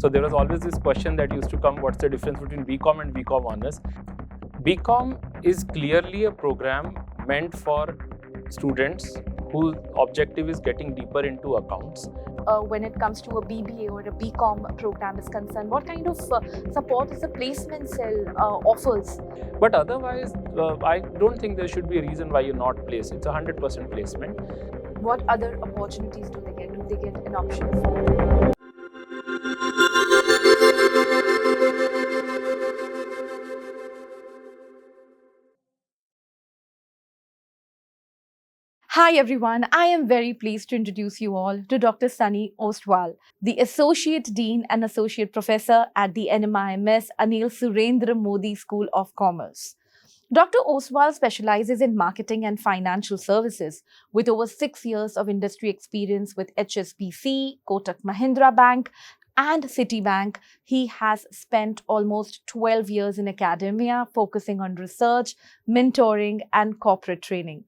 So there was always this question that used to come, what's the difference between BCom and BCom Honors? BCom is clearly a program meant for students whose objective is getting deeper into accounts. When it comes to a BBA or a BCom program is concerned, what kind of support is the placement cell offers? But otherwise, I don't think there should be a reason why you're not placed. It's a 100% placement. What other opportunities do they get? Do they get an option for? Hi everyone, I am very pleased to introduce you all to Dr. Sunny Oswal, the Associate Dean and Associate Professor at the NMIMS Anil Surendra Modi School of Commerce. Dr. Oswal specializes in marketing and financial services with over 6 years of industry experience with HSBC, Kotak Mahindra Bank, and Citibank. He has spent almost 12 years in academia, focusing on research, mentoring, and corporate training.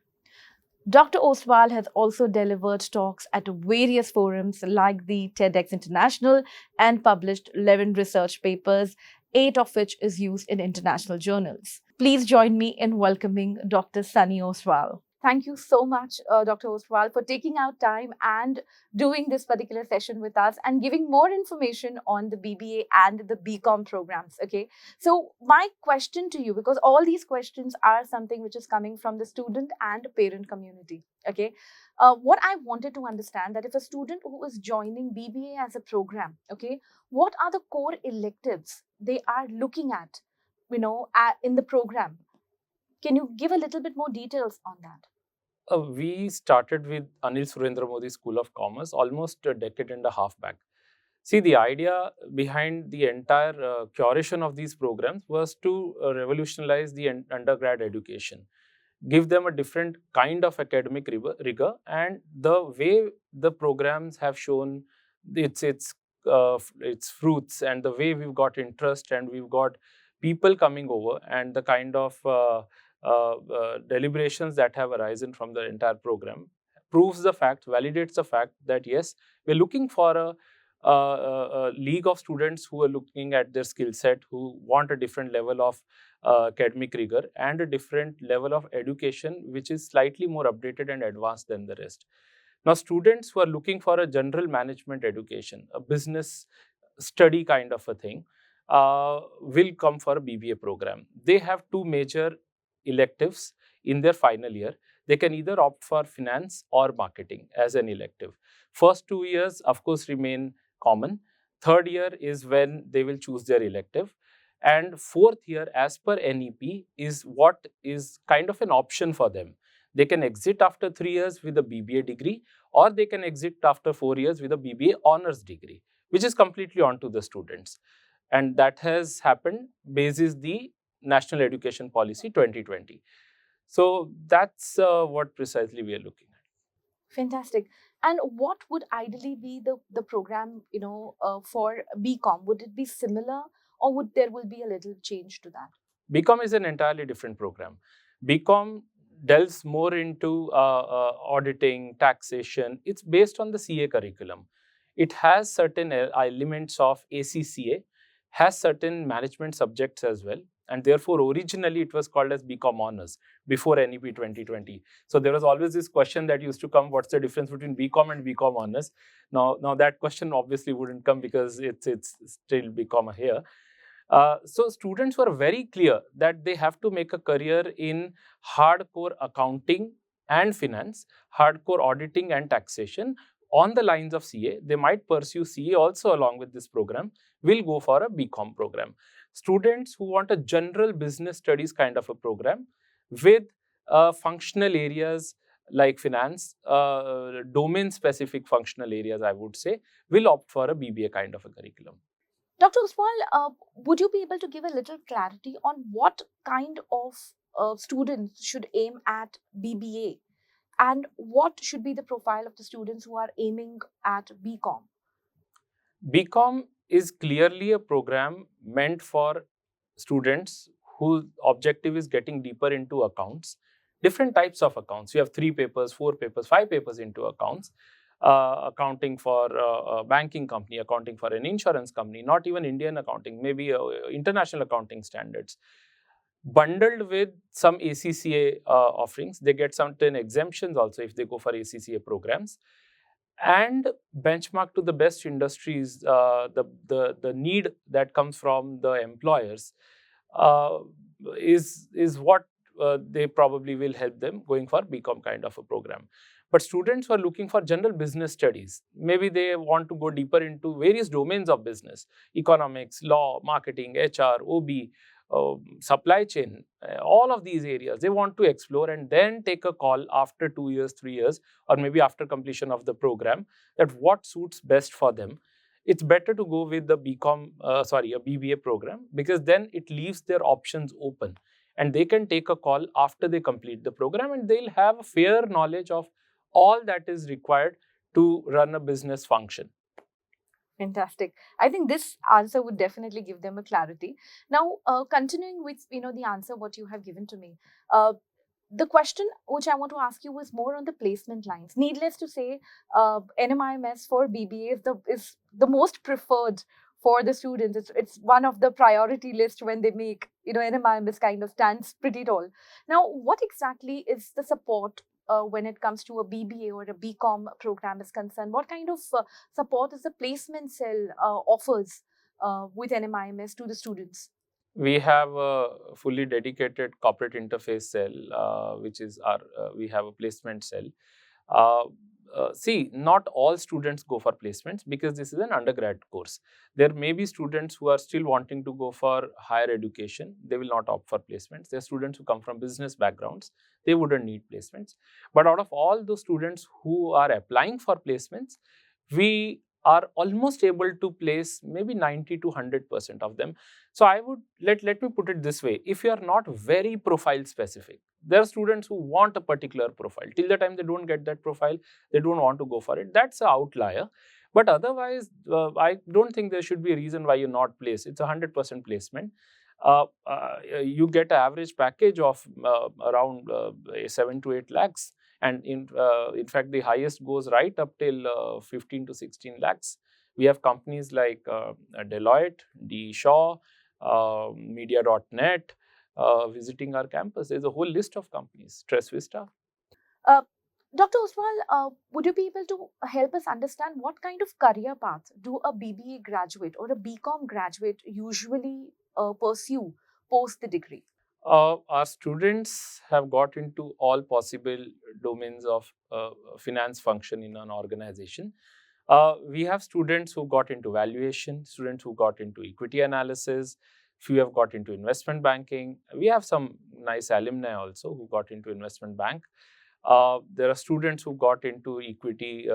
Dr. Oswal has also delivered talks at various forums like the TEDx International and published 11 research papers, 8 of which is used in international journals. Please join me in welcoming Dr. Sunny Oswal. Thank you so much, Dr. Oswal, for taking out time and doing this particular session with us and giving more information on the BBA and the BCom programs. Okay, so my question to you, because all these questions are something which is coming from the student and parent community. Okay, what I wanted to understand that if a student who is joining BBA as a program, okay, what are the core electives they are looking at, in the program? Can you give a little bit more details on that? We started with Anil Surendra Modi School of Commerce almost a decade and a half back. See, the idea behind the entire curation of these programs was to revolutionize the undergrad education, give them a different kind of academic rigor, and the way the programs have shown its fruits, and the way we've got interest and we've got people coming over, and the kind of deliberations that have arisen from the entire program proves the fact, validates the fact that yes, we're looking for a league of students who are looking at their skill set, who want a different level of academic rigor and a different level of education, which is slightly more updated and advanced than the rest. Now, students who are looking for a general management education, a business study kind of a thing, will come for a BBA program. They have two major electives in their final year. They can either opt for finance or marketing as an elective. First 2 years, of course, remain common. Third year is when they will choose their elective. And fourth year, as per NEP, is what is kind of an option for them. They can exit after 3 years with a BBA degree, or they can exit after 4 years with a BBA honors degree, which is completely on to the students. And that has happened basis the National Education Policy 2020. So that's what precisely we are looking at. Fantastic. And what would ideally be the program, for BCom? Would it be similar, or would there will be a little change to that? BCom is an entirely different program. BCom delves more into auditing, taxation. It's based on the CA curriculum. It has certain elements of ACCA, has certain management subjects as well. And therefore, originally it was called as BCom Honors before NEP 2020. So there was always this question that used to come, what's the difference between BCom and BCom Honors? Now that question obviously wouldn't come because it's still BCom here. So students were very clear that they have to make a career in hardcore accounting and finance, hardcore auditing and taxation on the lines of CA. They might pursue CA also along with this program, will go for a BCom program. Students who want a general business studies kind of a program with functional areas like finance, domain-specific functional areas, I would say, will opt for a BBA kind of a curriculum. Dr. Oswal, would you be able to give a little clarity on what kind of students should aim at BBA, and what should be the profile of the students who are aiming at BCom? BCom is clearly a program meant for students whose objective is getting deeper into accounts, different types of accounts. You have 3 papers, 4 papers, 5 papers into accounts. accounting for a banking company, accounting for an insurance company, not even Indian accounting, maybe international accounting standards. Bundled with some ACCA offerings, they get certain exemptions also if they go for ACCA programs, and benchmark to the best industries, the need that comes from the employers uh, is what they probably will help them going for BCom kind of a program. But students who are looking for general business studies, maybe they want to go deeper into various domains of business, economics, law, marketing, HR, OB, supply chain, all of these areas they want to explore and then take a call after 2 years, 3 years, or maybe after completion of the program, that what suits best for them. It's better to go with the a BBA program, because then it leaves their options open and they can take a call after they complete the program, and they'll have a fair knowledge of all that is required to run a business function. Fantastic. I think this answer would definitely give them a clarity. Now, continuing with the answer what you have given to me, the question which I want to ask you was more on the placement lines. Needless to say, NMIMS for BBA is the most preferred for the students. It's one of the priority list when they make NMIMS kind of stands pretty tall. Now, what exactly is the support when it comes to a BBA or a BCom program is concerned? What kind of support is the placement cell offers with NMIMS to the students? We have a fully dedicated corporate interface cell, which is we have a placement cell. Uh, See, not all students go for placements because this is an undergrad course. There may be students who are still wanting to go for higher education. They will not opt for placements. There are students who come from business backgrounds. They wouldn't need placements. But out of all those students who are applying for placements, we are almost able to place maybe 90 to 100% of them. So I would let me put it this way: if you are not very profile specific, there are students who want a particular profile. Till the time they don't get that profile, they don't want to go for it. That's an outlier. But otherwise, I don't think there should be a reason why you're not placed. It's a 100% placement. You get an average package of around 7 to 8 lakhs. And in fact, the highest goes right up till 15 to 16 lakhs. We have companies like Deloitte, D. Shaw, Media.net, visiting our campus. There's a whole list of companies, Stress Vista. Uh, Dr. Oswal, would you be able to help us understand what kind of career path do a BBA graduate or a BCom graduate usually pursue post the degree? Our students have got into all possible domains of finance function in an organization. We have students who got into valuation, students who got into equity analysis, few have got into investment banking. We have some nice alumni also who got into investment bank. There are students who got into equity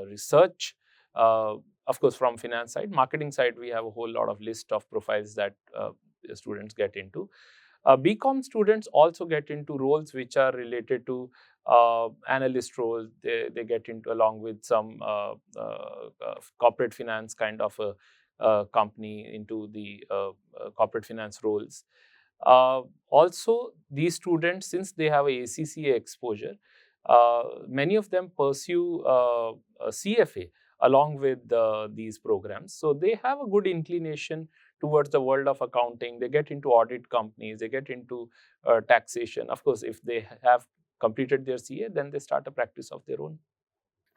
research. Of course, from finance side, marketing side, we have a whole lot of list of profiles that the students get into. BCom students also get into roles which are related to analyst roles. They get into, along with some corporate finance kind of a company, into the corporate finance roles. Also, these students, since they have a ACCA exposure, many of them pursue a CFA along with these programs. So they have a good inclination towards the world of accounting. They get into audit companies, they get into taxation. Of course, if they have completed their CA, then they start a practice of their own.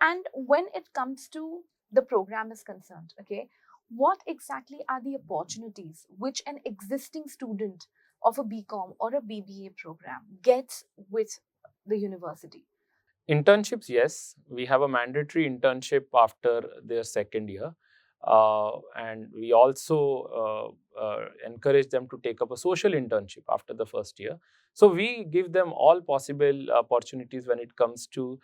And when it comes to the program is concerned, okay, what exactly are the opportunities which an existing student of a BCom or a BBA program gets with the university? Internships, yes. We have a mandatory internship after their second year. And we also encourage them to take up a social internship after the first year. So we give them all possible opportunities when it comes to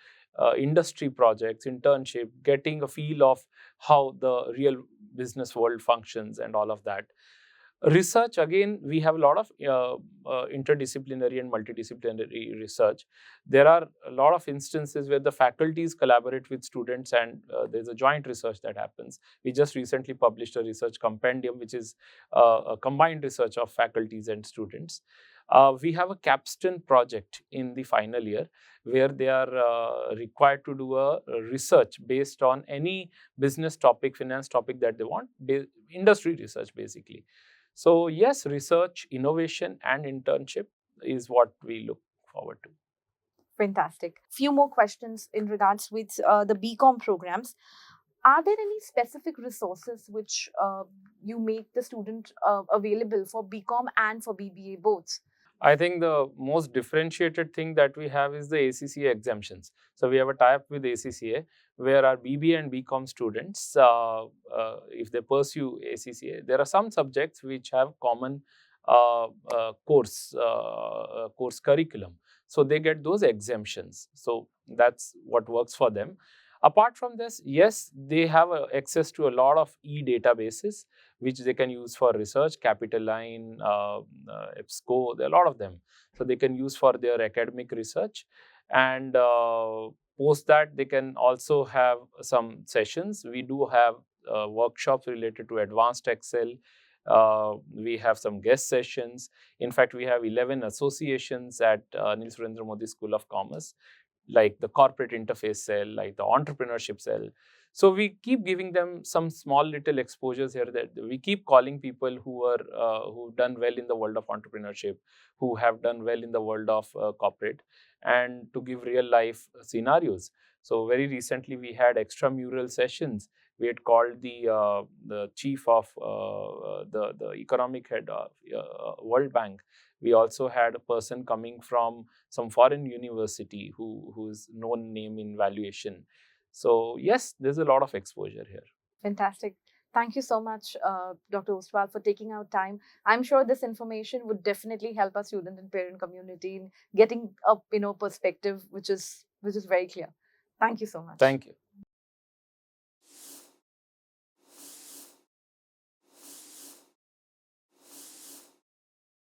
industry projects, internship, getting a feel of how the real business world functions and all of that. Research, again, we have a lot of interdisciplinary and multidisciplinary research. There are a lot of instances where the faculties collaborate with students, and there's a joint research that happens. We just recently published a research compendium, which is a combined research of faculties and students. We have a capstone project in the final year where they are required to do a research based on any business topic, finance topic that they want, industry research basically. So yes, research, innovation and internship is what we look forward to. Fantastic. Few more questions in regards with the BCom programs. Are there any specific resources which you make the student available for BCom and for BBA both? I think the most differentiated thing that we have is the ACCA exemptions. So we have a tie-up with ACCA where our BBA and BCom students, if they pursue ACCA, there are some subjects which have common course curriculum. So they get those exemptions. So that's what works for them. Apart from this, yes, they have access to a lot of e-databases which they can use for research, Capitaline, EBSCO, there are a lot of them. So they can use for their academic research, and post that they can also have some sessions. We do have workshops related to advanced Excel. We have some guest sessions. In fact, we have 11 associations at Anil Surendra Modi School of Commerce, like the corporate interface cell, like the entrepreneurship cell. So we keep giving them some small little exposures here, that we keep calling people who are who've done well in the world of entrepreneurship, who have done well in the world of corporate, and to give real life scenarios. So very recently we had extramural sessions. We had called the chief of the economic head of World Bank. We also had a person coming from some foreign university who's known name in valuation. So yes, there's a lot of exposure here. Fantastic. Thank you so much, Dr. Ostwal, for taking out time. I'm sure this information would definitely help our student and parent community in getting a perspective which is very clear. Thank you so much. Thank you.